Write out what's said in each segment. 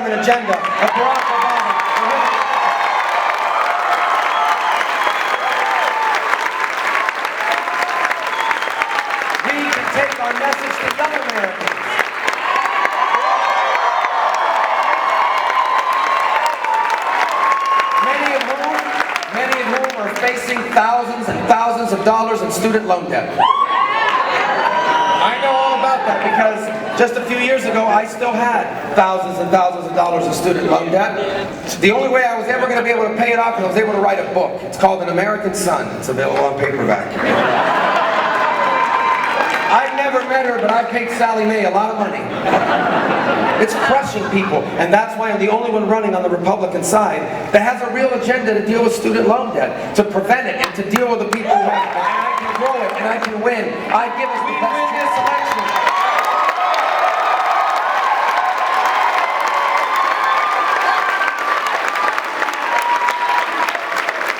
government agenda of Barack Obama. We can take our message to young Americans. Many of whom are facing thousands and thousands of dollars in student loan debt. I know all about that because just a few years ago I still had thousands and thousands of dollars in student loan debt. The only way I was ever going to be able to pay it off was I was able to write a book. It's called An American Son. It's available on paperback. I've never met her, but I've paid Sally Mae a lot of money. It's crushing people, and that's why I'm the only one running on the Republican side that has a real agenda to deal with student loan debt, to prevent it, and to deal with the people who have it. And I can grow it, and I can win. I give us the best chance this election.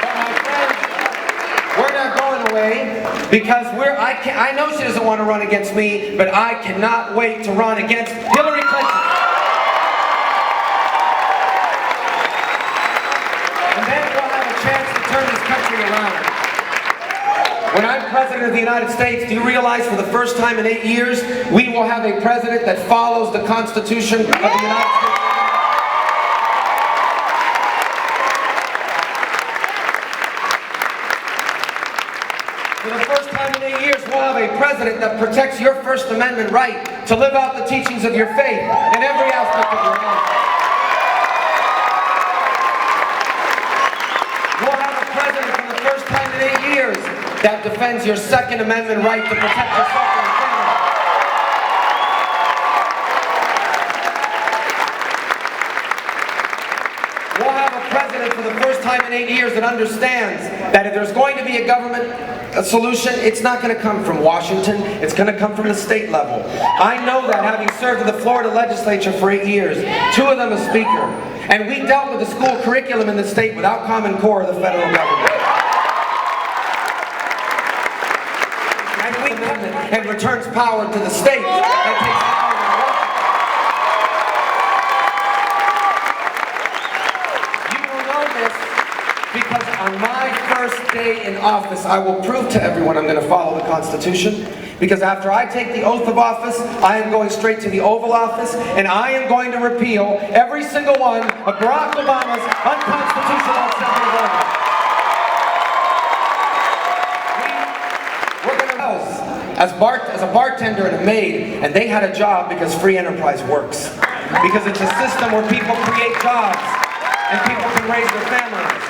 But my friends, we're not going away. Because I know she doesn't want to run against me, but I cannot wait to run against Hillary Clinton. And then we'll have a chance to turn this country around. When I'm President of the United States, do you realize for the first time in 8 years, we will have a president that follows the Constitution of the United States? For the first time in 8 years, we'll have a president that protects your First Amendment right to live out the teachings of your faith in every aspect of your life. We'll have a president for the first time in 8 years that defends your Second Amendment right to protect yourself and your family. We'll have a president for the first time in 8 years that understands that if there's going to be a government solution, it's not going to come from Washington, it's going to come from the state level. I know that, having served in the Florida legislature for 8 years, 2 of them as speaker, and we dealt with the school curriculum in the state without Common Core of the federal government. And we and returns power to the state and takes power to Washington. You will know this because on my first day in office, I will prove to everyone I'm going to follow the Constitution. Because after I take the oath of office, I am going straight to the Oval Office, and I am going to repeal every single one of Barack Obama's unconstitutional executive orders. We're going to house as a bartender and a maid, and they had a job because free enterprise works. Because it's a system where people create jobs, and people can raise their families.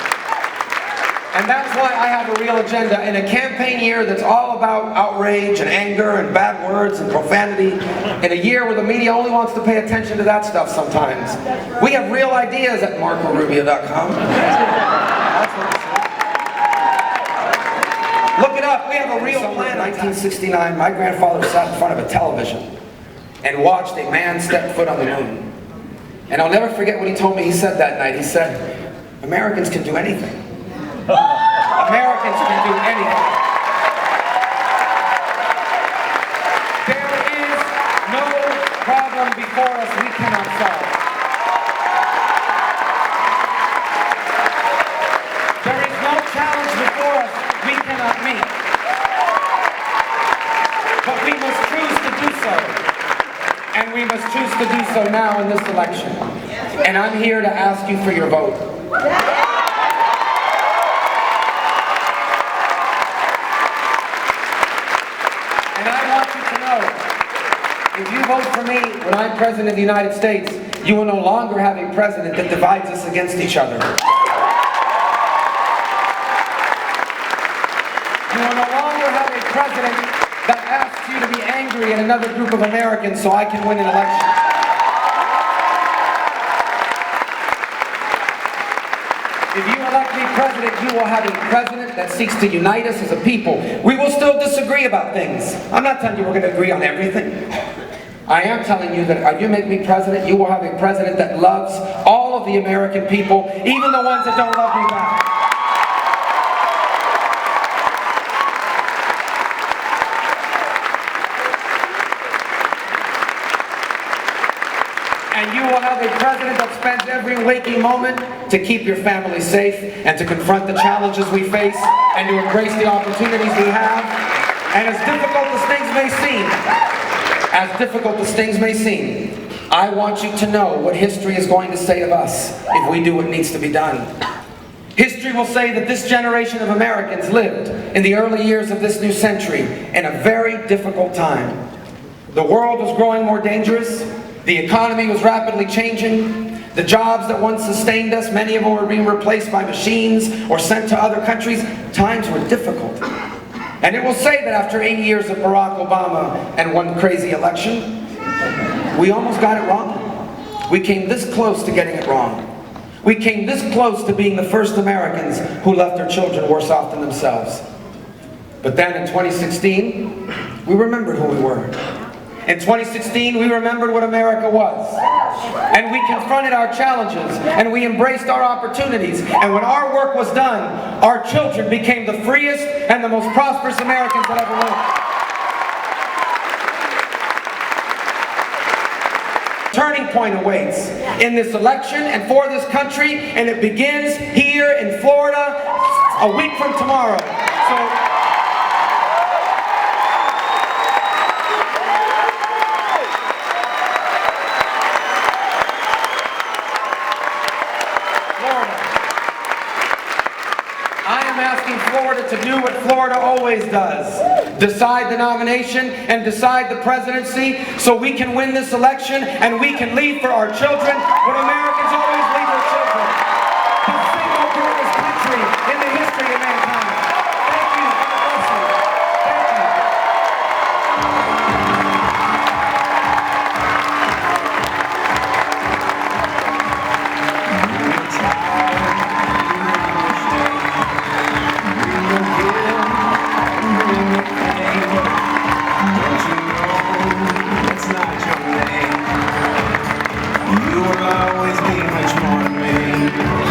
And that's why I have a real agenda in a campaign year that's all about outrage and anger and bad words and profanity. In a year where the media only wants to pay attention to that stuff sometimes. We have real ideas at MarcoRubio.com. Look it up. We have a real plan. In 1969, my grandfather sat in front of a television and watched a man step foot on the moon. And I'll never forget what he told me. He said that night, he said, Americans can do anything. Americans can do anything. There is no problem before us we cannot solve. There is no challenge before us we cannot meet. But we must choose to do so. And we must choose to do so now in this election. And I'm here to ask you for your vote. If you vote for me when I'm President of the United States, you will no longer have a president that divides us against each other. You will no longer have a president that asks you to be angry at another group of Americans so I can win an election. If you elect me president, you will have a president that seeks to unite us as a people. We will still disagree about things. I'm not telling you we're going to agree on everything. I am telling you that if you make me president, you will have a president that loves all of the American people, even the ones that don't love me back. And you will have a president that spends every waking moment to keep your family safe and to confront the challenges we face and to embrace the opportunities we have. And as difficult as things may seem, I want you to know what history is going to say of us if we do what needs to be done. History will say that this generation of Americans lived in the early years of this new century in a very difficult time. The world was growing more dangerous, the economy was rapidly changing, the jobs that once sustained us, many of them were being replaced by machines or sent to other countries. Times were difficult. And it will say that after 8 years of Barack Obama and one crazy election, we almost got it wrong. We came this close to getting it wrong. We came this close to being the first Americans who left their children worse off than themselves. But then in 2016, we remembered who we were. In 2016, we remembered what America was. And we confronted our challenges, and we embraced our opportunities. And when our work was done, our children became the freest and the most prosperous Americans that ever lived. Turning point awaits in this election and for this country, and it begins here in Florida a week from tomorrow. So, Florida to do what Florida always does. Decide the nomination and decide the presidency so we can win this election and we can leave for our children what Americans always leave their children. The single greatest country in the history of mankind. Thank you. God bless you. Thank you. You will always be much more to me.